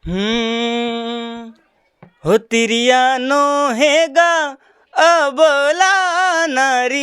हो तिरिया नो हैगा अबला नारी,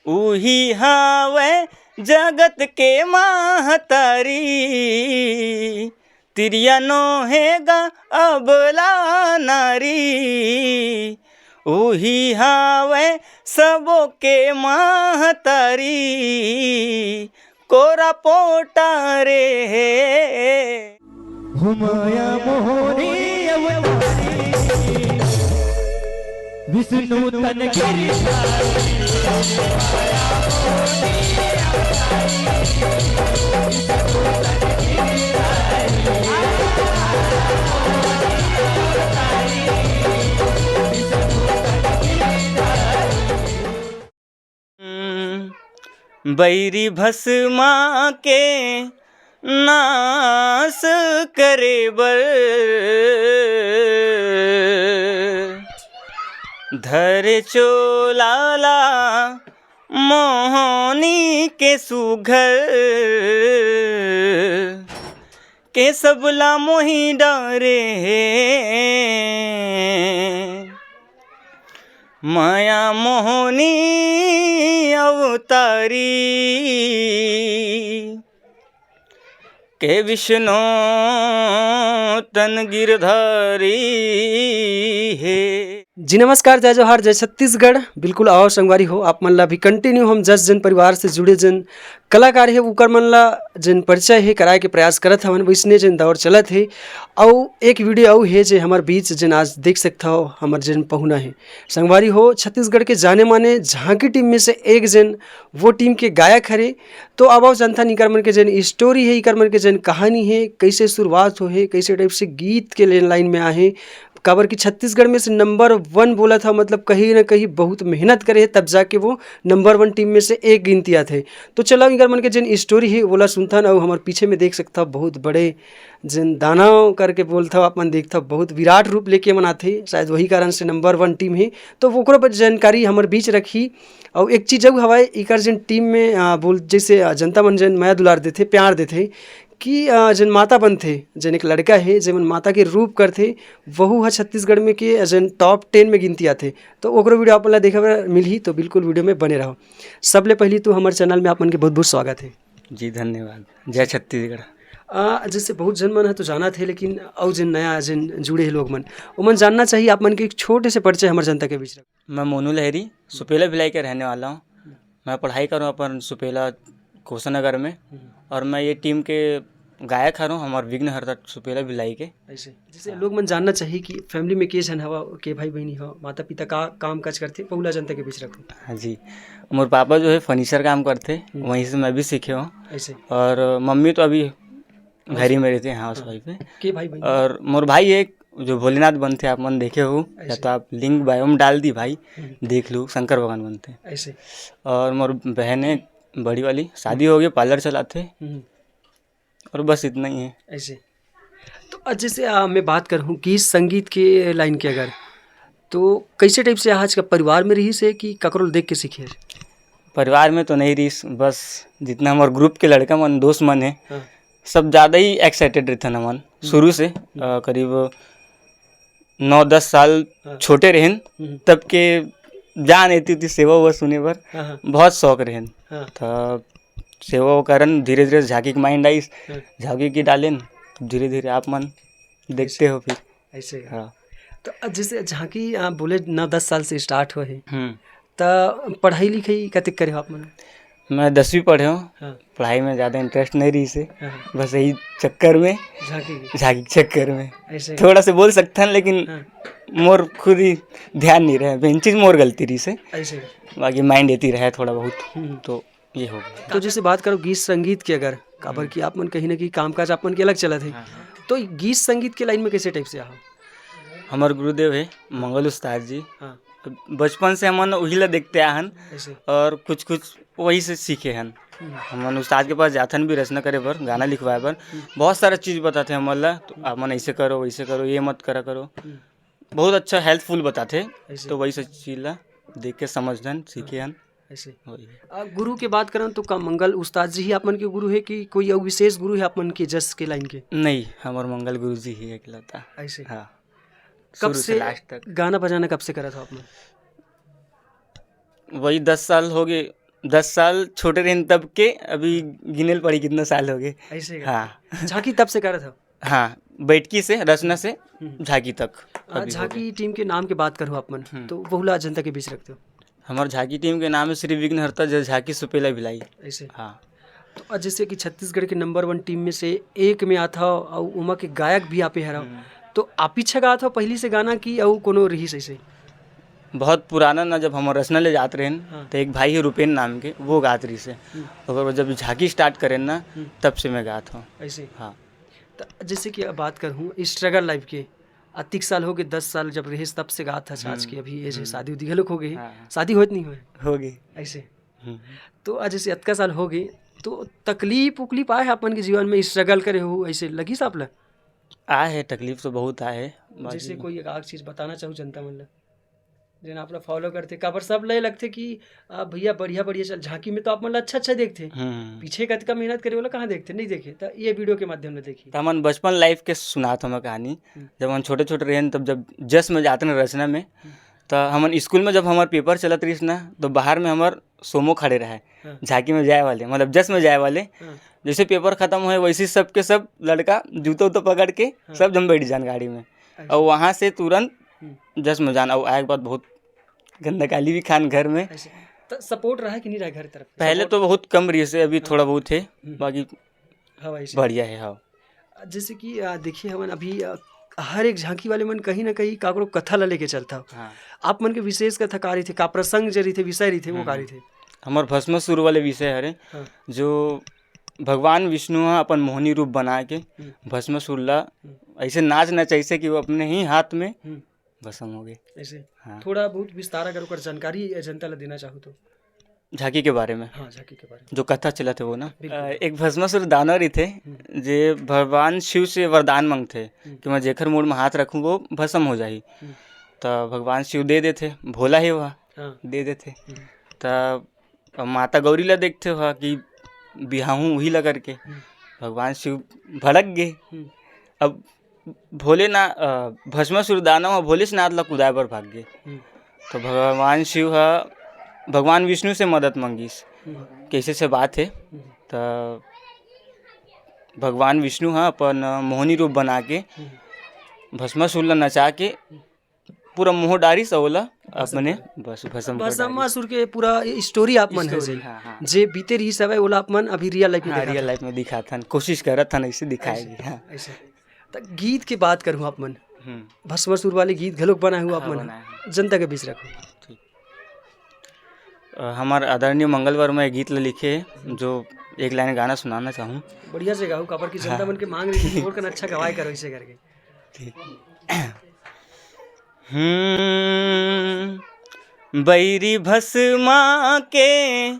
उही हावे जगत के महतारी। तिरिया नो हैगा अबला नारी, उही हावे सबो के महतारी। कोरा पोटा रे हुमाया मोहनी अवतारी, विष्णु तन गिरधारी। बैरी भस्मा के नाश करे बर, धरे चोलाला मोहनी के सुघर, के सबला मोही डरे माया मोहनी अवतारी। के विष्णु तन गिरधारी है। जी नमस्कार, जय जोहार, जय छत्तीसगढ़। बिल्कुल आओ संगवारी हो आप मन ला भी कंटिन्यू हम जस जन परिवार से जुड़े जन कलाकार है उकर मन ला जन परिचय है कराए के प्रयास करत हवन। वैसने जन दौर चलत है और एक वीडियो आउ है जे हमार बीच जन आज देख सकता हो। हमार जन पहुना है संगवारी हो छत्तीसगढ़ के जाने माने झांकी टीम में से एक जन वो टीम के गायक हरे। तो अब आओ जनता इकर मन के जन स्टोरी है, इकर मन के जन कहानी है, कैसे शुरुआत हो है, कैसे टाइप से गीत के लाइन में आहे। काबर कि छत्तीसगढ़ में से नंबर 1 बोला था, मतलब कहीं ना कहीं बहुत मेहनत करे है तब जाके वो नंबर 1 टीम में से एक गिनतिया थे। तो चलो इनकर मन के जन स्टोरी है बोला सुनता ना। हमारे पीछे में देख सकता बहुत बड़े जन दानव करके बोलता अपन देखता बहुत विराट रूप लेके मनाते, शायद वही कारण से नंबर 1 टीम है। तो वो पर जानकारी हमारे बीच रखी। और एक चीज़ जब हवाए इकर जन टीम में बोल जैसे जनता मन जन माया दुलार देते, प्यार देते कि जन माता बन थे, जन एक लड़का है जन माता के रूप करते, वहू है छत्तीसगढ़ में के जन टॉप 10 में गिनती आते। तो ओकरो वीडियो आप देखा मिली, तो बिल्कुल वीडियो में बने रहो। सबले पहली तो हमारे चैनल में आप मन के बहुत बहुत स्वागत है। जी धन्यवाद। जय छत्तीसगढ़। जैसे बहुत जन मन है तो जाना थे, लेकिन और जन नया जन जुड़े हैं लोग मन, वो मन जानना चाहिए आप मन के एक छोटे से परिचय हमारे जनता के बीच। मैं मोनू लहरी सुपेला भिलाई के रहने वाला हूँ। मैं पढ़ाई कर रहा हूँ अपन सुपेला कोसानगर में, और मैं ये टीम के गायक हूँ। हमारे विघ्न हरता सुपेला भिलाई के। ऐसे जैसे लोग मन जानना चाहिए कि फैमिली में के जन हवा, के भाई बहनी हो, माता पिता का काम काज करते, पहला जनता के बीच रखो। हाँ जी, मोर पापा जो है फर्नीचर काम करते, वहीं से मैं भी सीखे हूँ। ऐसे और मम्मी तो अभी घर ही में रहते हैं, हाउस वाइफ है। के भाई बहनी और मोर भाई एक जो भोलेनाथ बनते आप मन देखे हो, या तो आप लिंक बायो में डाल दी भाई, देख लो, शंकर भगवान बनते ऐसे। और मोर बहन है बड़ी वाली, शादी हो गई, पार्लर चलाते, और बस इतना ही है। ऐसे तो आज जैसे मैं बात करूँ गीत संगीत के लाइन के, अगर तो कैसे टाइप से आज का परिवार में रही से कि ककरोल देख के सीखे? परिवार में तो नहीं रही, बस जितना हमारे ग्रुप के लड़का मन दोस्त मन है, सब ज़्यादा ही एक्साइटेड रहते ना मन शुरू से। करीब 9-10 साल छोटे रहन तब के जान आती थी सेवा हुआ सुने पर, बहुत शौक रहन था सेवा कारण। धीरे धीरे झांकी की माइंड आई, झांकी की डालेन, धीरे धीरे आप मन देखते हो फिर ऐसे। हाँ। तो जैसे झांकी आप बोले 9-10 साल से स्टार्ट हुए है, तो पढ़ाई लिखाई कतक करे हो आप मन? मैं 10वीं पढ़े हूँ। पढ़ाई में ज़्यादा इंटरेस्ट नहीं रही से, बस यही चक्कर में, झांकी चक्कर में थोड़ा से बोल सकते हैं, लेकिन मोर खुद ही ध्यान नहीं रहे, बेंचेज मोर गलती रही से, बाकी माइंड देती रहे थोड़ा बहुत, तो ये हो गया। तो जैसे बात करो गीत संगीत की, अगर काबर की आप मन कहीं ना कहीं कामकाज आप मन के अलग चला थे, तो गीत संगीत के लाइन में कैसे टाइप से आओ? हमारे गुरुदेव है मंगल उस्ताद जी, बचपन से हमन वही ला देखते आहन, और कुछ कुछ वही से सीखे हन। हमन उस्ताद के पास जाथन भी रचना करे बर, गाना लिखवाए बर, बहुत सारा चीज़ बताते हैं हमन ला, तो आप मन ऐसे करो वैसे करो, ये मत करा करो, बहुत अच्छा हेल्पफुल बताते, तो वही सब चीज़ ला देख के समझन सीखे हन। ऐसे वही है। गुरु के बात करें तो का मंगल उस्ताद जी ही आप मन के गुरु है कि कोई और विशेष गुरु है आप मन के जस के लाइन के? नहीं, हमार मंगल गुरु जी ही इकलौता। ऐसे हाँ, कब शुरू से लास्ट तक। गाना बजाना कब से करा था आपने? वही 10 साल हो गए। 10 साल छोटे रहे तब के, अभी गिनेल पड़ी कितना साल हो गए। ऐसे हाँ झांकी तब से करा था? हाँ, बैठकी से रचना से झांकी तक अभी हो गए। झांकी टीम के नाम के बात करूँ आप मन तो बहुला जनता के बीच रखते हो हमार झांकी टीम के नाम है श्री विघ्नहर्ता जय झांकी सुपेला भिलाई। ऐसे। हाँ, तो जैसे कि छत्तीसगढ़ के नंबर 1 टीम में से एक में आता हो और उमा के गायक भी आपे हराओ, तो आप पीछे गात हो पहली से गाना की और कोनो रही ऐसे? बहुत पुराना ना, जब हम रचना ले जाते रहे हाँ। तो एक भाई है रुपेन नाम के, वो गात रही से। और जब झांकी स्टार्ट करें ना, तब से मैं गात हूँ। ऐसे। हाँ, तो जैसे कि अब बात करूँ स्ट्रगल लाइफ के, अतिक साल हो गए 10 साल जब रहे तब से गात था आज की अभी ऐसे शादी उदी घलोक हो गई, हाँ। शादी होत नहीं हुए हो गई। ऐसे। तो आज जैसे अतका साल हो गए तो तकलीफ उकलीफ आए है अपन के जीवन में स्ट्रगल करे हो ऐसे लगी सा आपला? आए है, तकलीफ तो बहुत आए है। जैसे कोई एक आग चीज बताना चाहूँ जनता मन ला जिन आप फॉलो करते काबर सब लय लगते कि भैया बढ़िया बढ़िया चल झांकी में तो आप मन ला अच्छा अच्छा देखते पीछे कतका मेहनत करे वाला कहाँ देखते नहीं देखे, तो ये वीडियो के माध्यम में देखिए। तो हमन बचपन लाइफ के सुनात हमें कहानी। जब हम छोटे छोटे रहे तब जब जस में जाते न रचना में, तो हमन स्कूल में जब हमार पेपर चलत रही ना, तो बाहर में हमार सोमो खड़े रहे झांकी में जाए वाले, मतलब जस में जाए वाले। जैसे पेपर खत्म हुए वैसे सब के सब लड़का जूतो उतो पकड़ के सब जम बैठ जान गाड़ी में, और वहाँ से तुरंत जस में जाना। और आए के बाद बहुत गंदा गाली भी खान घर में। तो सपोर्ट रहा कि नहीं रहा घर तरफ? पहले तो बहुत कम रही से, अभी थोड़ा बहुत है, बाकी हाँ वैसे। बढ़िया है। हाँ, जैसे कि देखिए हमन अभी हर एक झांकी वाले मन कहीं ना कहीं काकरो कथा ला लेके चलता हो। हाँ। आप मन के विशेष कथा कारी थे का प्रसंग जरी थे विषय रही थे वो कारी थे? हमार भस्मासुर वाले विषय हरे, जो भगवान विष्णु हा अपन मोहनी रूप बना के भस्मासुर ला ऐसे नाच नच ऐसे कि वो अपने ही हाथ में भस्म हो गए। ऐसे। हाँ। थोड़ा बहुत विस्तार अगर ओकर जानकारी जनता ला देना चाहूँ तो? झांकी के बारे में, हाँ झांकी के बारे में जो कथा चला थे वो ना, एक भस्मासुर दानव ही थे, जे भगवान शिव से वरदान मांगते कि मैं जेखर मुड़ में हाथ रखूँ वो भस्म हो जाही। तो भगवान शिव दे देते, भोला ही वह दे देते। तो माता गौरी ला देखते हुआ कि बिहाहूँ वही ला करके, भगवान शिव भड़क गए। अब भस्मासुर दानव भोलेनाथ ला कुदाए पर भाग गए। तो भगवान शिव भगवान विष्णु से मदद मांगीस, कैसे से बात है। तो भगवान विष्णु अपन मोहनी रूप बना के भस्मासुर ला नचा के पूरा मोह डारी सवला अपने बस भस्म कर डारी। भस्मासुर के पूरा स्टोरी आप मन है जे हाँ। जे बीते रही सब है ओला आप मन अभी रियल लाइफ में हाँ, देखा रियल लाइफ में दिखा था, कोशिश करत था ऐसे दिखाएगी। हाँ। ऐसे। तो गीत की बात करूँ आप मन भस्मासुर वाले गीत घलोक बनाए हुआ आप मन जनता के बीच रखो। हमारे आदरणीय मंगल वर्मा ये गीत लिखे है, जो एक लाइन गाना सुनाना चाहूँ। बढ़िया से गाओ काबर की जनता मन के मांग रही है और अच्छा गवाई करो इसे करके। बैरी भस्मा के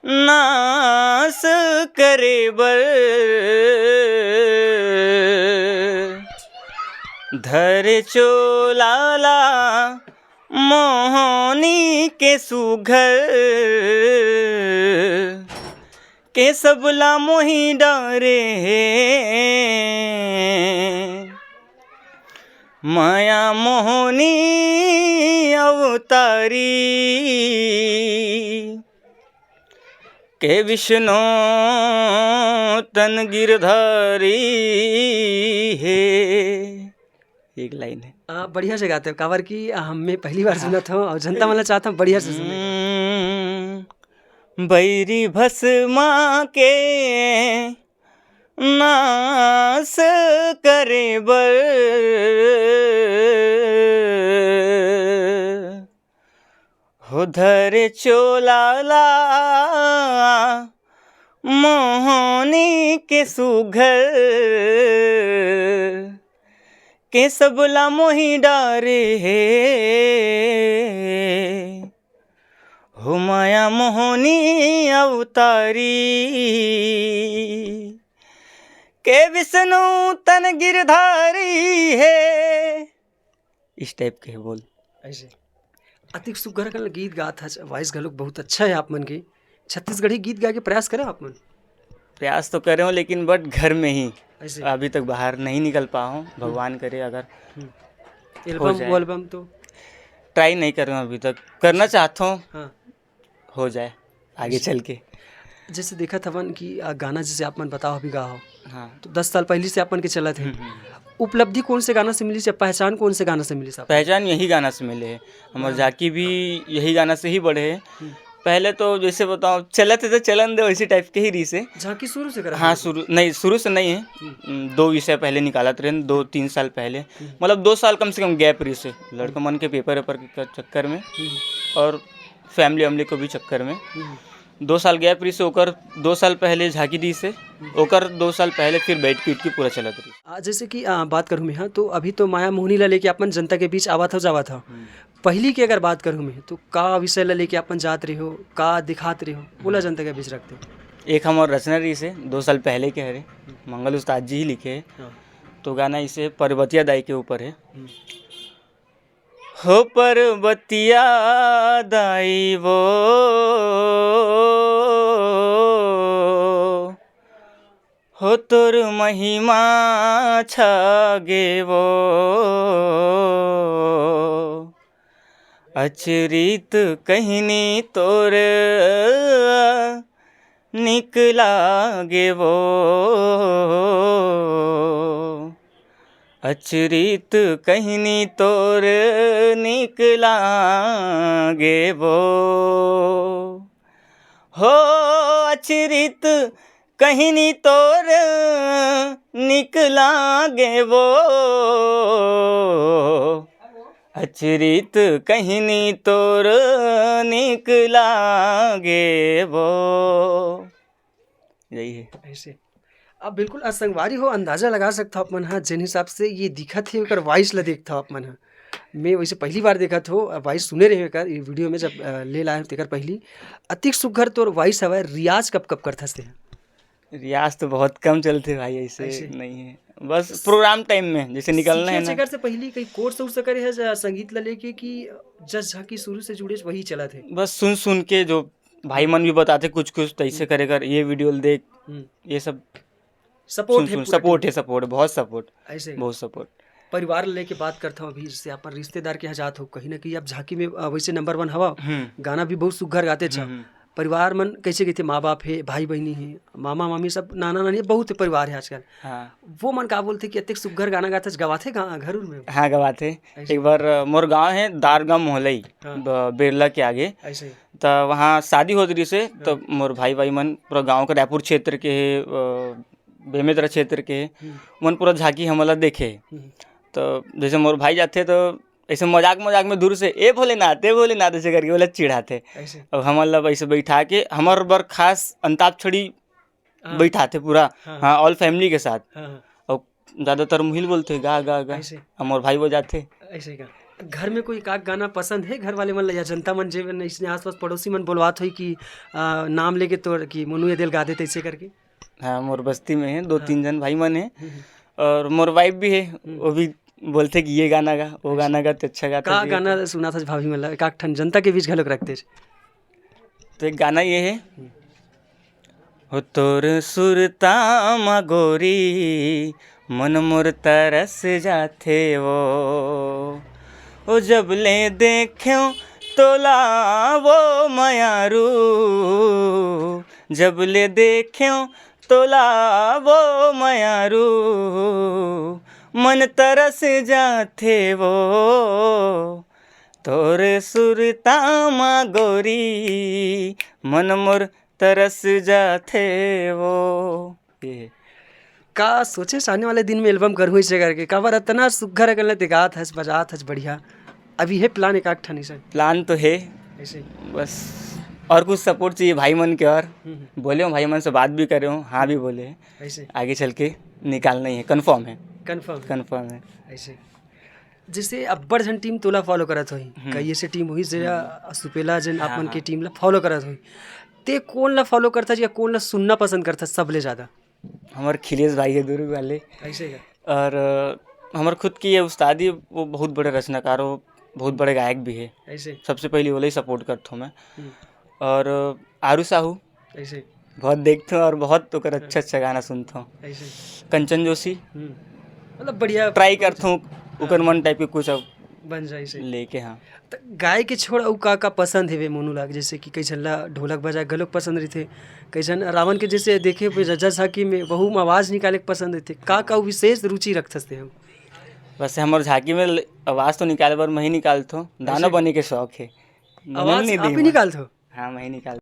नाश करे बर धर चोलाला मोहनी के सुघर के सबला मोही डारे माया मोहनी अवतारी के विष्णु तन गिरधारी है। एक लाइन है। बढ़िया से गाते हो काबर की हमें पहली बार सुना था और जनता मतलब चाहता हूँ बढ़िया से सुने। बैरी भस्मा के नाश करे बर हो धरे चोलाला मोहनी के सुघर के सबला मोही डारे है हो माया मोहनी अवतारी के विष्णु तन गिरधारी है। इस टाइप के बोल। ऐसे अतिक सुघर कल गीत गात हच, वॉइस घलोक बहुत अच्छा है आप मन के। छत्तीसगढ़ी गीत गा के प्रयास करे आप मन? प्रयास तो कर रहे हो लेकिन बट घर में ही, ऐसे अभी तक बाहर नहीं निकल पाया हूँ। भगवान करे अगर एल्बम जाए। वो एल्बम तो ट्राई नहीं कर रहा हूँ अभी तक, करना चाहता हूँ, हाँ। हो जाए आगे चल के। जैसे देखा था वन कि गाना जैसे आप मन बताओ अभी गाओ, हाँ। तो 10 साल पहले से आप मन के चला थे। उपलब्धि कौन से गाना से मिली से, पहचान कौन से गाना से मिली साहब? पहचान यही गाना से मिले है, हमारे झाकी भी यही गाना से ही बढ़े है। पहले तो जैसे बताओ चलत है तो चलन दे, वैसी टाइप के ही रीस है। झांकी शुरू से करा? हाँ शुरू से नहीं है, 2 विषय पहले निकाला ट्रेन, 2-3 साल पहले, मतलब 2 साल कम से कम गैप रही से, लड़का मन के पेपर वेपर के चक्कर में और फैमिली वैमिली को भी चक्कर में 2 साल गैप रही से। ओकर 2 साल पहले झांकी दी से, ओकर 2 साल पहले फिर बैठ पीट की पूरा चलत रही। जैसे कि बात करूँ मैं, हाँ, तो अभी तो माया मोहनी ला लेके अपन जनता के बीच आवा था जावा था। पहली की अगर बात करूँ मैं, तो का विषय ला लेके अपन जात रहे हो, का दिखात रहे हो, बोला जनता के बीच रखते हो? एक हम और रचना रही से 2 साल पहले के हरे, मंगल उस्ताद जी ही लिखे है। हाँ। तो गाना इसे पर्वतिया दाई के ऊपर है। हो पर्वतिया दाई वो हो तोर महिमा छागे वो, अचरित कहनी तोर निकला गे वो, अचरित कहनी तोर निकला गे वो, हो अचरित कहनी तोर निकला गे वो, अचरित कहनी तोर निकला गे वो। यही है। ऐसे अब बिल्कुल असंगवारी हो, अंदाजा लगा सकता अपन, हाँ, जिन हिसाब से ये दिखत है ओकर वॉइस ला देखता अपन। हाँ, मैं वैसे पहली बार देखा हो, वॉइस सुने रहे कर ये वीडियो में जब ले लाए तेकर पहली। अतिक सुघर तोर वॉइस हवा, रियाज कब कब करथस ते? रियाज तो बहुत कम चलते भाई, ऐसे नहीं है, बस प्रोग्राम टाइम में जैसे निकलना है ना। से पहली कई कोर्स उर्स करे है संगीत ला लेके कि जस झांकी शुरू से जुड़े वही चला थे? बस सुन सुन के जो भाई मन भी बताते कुछ कुछ, तो ऐसे करे कर, ये वीडियो देख, ये सब सपोर्ट है, सपोर्ट है, सपोर्ट बहुत सपोर्ट, ऐसे बहुत सपोर्ट। परिवार लेके बात करता हूँ अभी, जैसे अपन रिश्तेदार के यहाँ जात हो, कहीं ना कहीं अब झांकी में वैसे नंबर 1 हवा, गाना भी बहुत सुघर गाते अच्छा। परिवार मन कैसे कहते, माँ बाप है, भाई बहनी है, मामा मामी सब, नाना नानी, बहुत परिवार है आजकल। हाँ। वो मन का बोलते कि अतिक सुघर गाना गाते गवाते घर में? हाँ गवाते। एक बार मोर गाँव है दारगाम मोहलई, बिरला के आगे, ऐसे तो वहाँ शादी हो रही से, तो मोर भाई भाई मन पूरा गाँव के रायपुर क्षेत्र के है, बेमेतरा क्षेत्र के मन पूरा झांकी हमला देखे। तो जैसे मोर भाई जाते तो ऐसे मजाक मजाक में दूर से ए भोलेनाथ ऐसे करके बोला चिढ़ाते, और हमला ऐसे बैठा के हमार बर खास अंताक्षरी बैठाते पूरा, हाँ, ऑल फैमिली के साथ, और ज़्यादातर मुहिल बोलते गा गा गा, और मोर भाई वो जाते ऐसे का। घर में कोई का गाना पसंद है घर वाले मन या जनता मन जे इसने आसपास पड़ोसी मन बोलवात हुई कि नाम लेके तोड़ कि मनु ये दिल गा देते ऐसे करके? हाँ, मोर बस्ती में है 2-3 जन भाई मन है, और मोर वाइफ भी है, वो भी बोलते कि ये गाना गा, वो गाना गा, तो अच्छा गाता का गाना सुना था भाभी मतलब एक ठन जनता के बीच घलोक रखते? तो एक गाना ये है, हो तोर सुरता मा गोरी मन मोर तरस जाथे वो जब ले देख्यो तोला वो मयारू, जब ले देख्यो तोला वो मयारू, मन तरस जाथे वो तोर सुरता मा गोरी मन मोर तरस जाथे वो। ये का सोचे आने वाले दिन में एल्बम करूँ इसे करके, का बार इतना सुघर अगल दिखात हस बजात हस बढ़िया, अभी है प्लान एक आठ ठनी से? प्लान तो है ऐसे, बस और कुछ सपोर्ट चाहिए भाई मन के, और बोले हूँ भाई मन से बात भी करे हूँ, हाँ भी बोले हैं, ऐसे आगे चल के निकालना ही है, कंफर्म है, कंफर्म है। ऐसे जैसे अब्बड़ जन टीम तोला फॉलो करत होई, कई ऐसे टीम हुई जे सुपेला जन आपन के टीम ला फॉलो करत होई, ते कौन ला फॉलो करता या कौन ला सुनना पसंद करता सबले ज़्यादा? हमारे खिलेश भाई है दुर्ग वाले, ऐसे का। और हमारे खुद की ये उस्तादी, वो बहुत बड़े रचनाकार हो, बहुत बड़े गायक भी है, ऐसे सबसे पहले वाले ही सपोर्ट करता हूँ मैं। हम्म, और आरू साहू ऐसे बहुत देखता हूँ और बहुत ओकर अच्छा अच्छा गाना सुनता हूँ। ऐसे कंचन जोशी मतलब बढ़िया ट्राई करता हूँ ओकर मन टाइप के कुछ अब बन जाए ऐसे। लेके। हाँ, त गाय के छोड़ अउ का पसंद हेवे मोनू लाग, जैसे कि कैसन ला ढोलक बजाए गलोक पसंद रहिथे, कैसन रावण के जैसे देखे पे रजा झांकी में बहु में आवाज़ निकाले के पसंद रहिथे, का विशेष रुचि रखथस ते हम? वैसे हमारे झांकी में आवाज़ तो निकाले बार मैं ही निकालता हूँ, दाना ऐसे? बने के शौक है। आवाज़ आप ही निकालथो? हाँ, मैं ही निकाल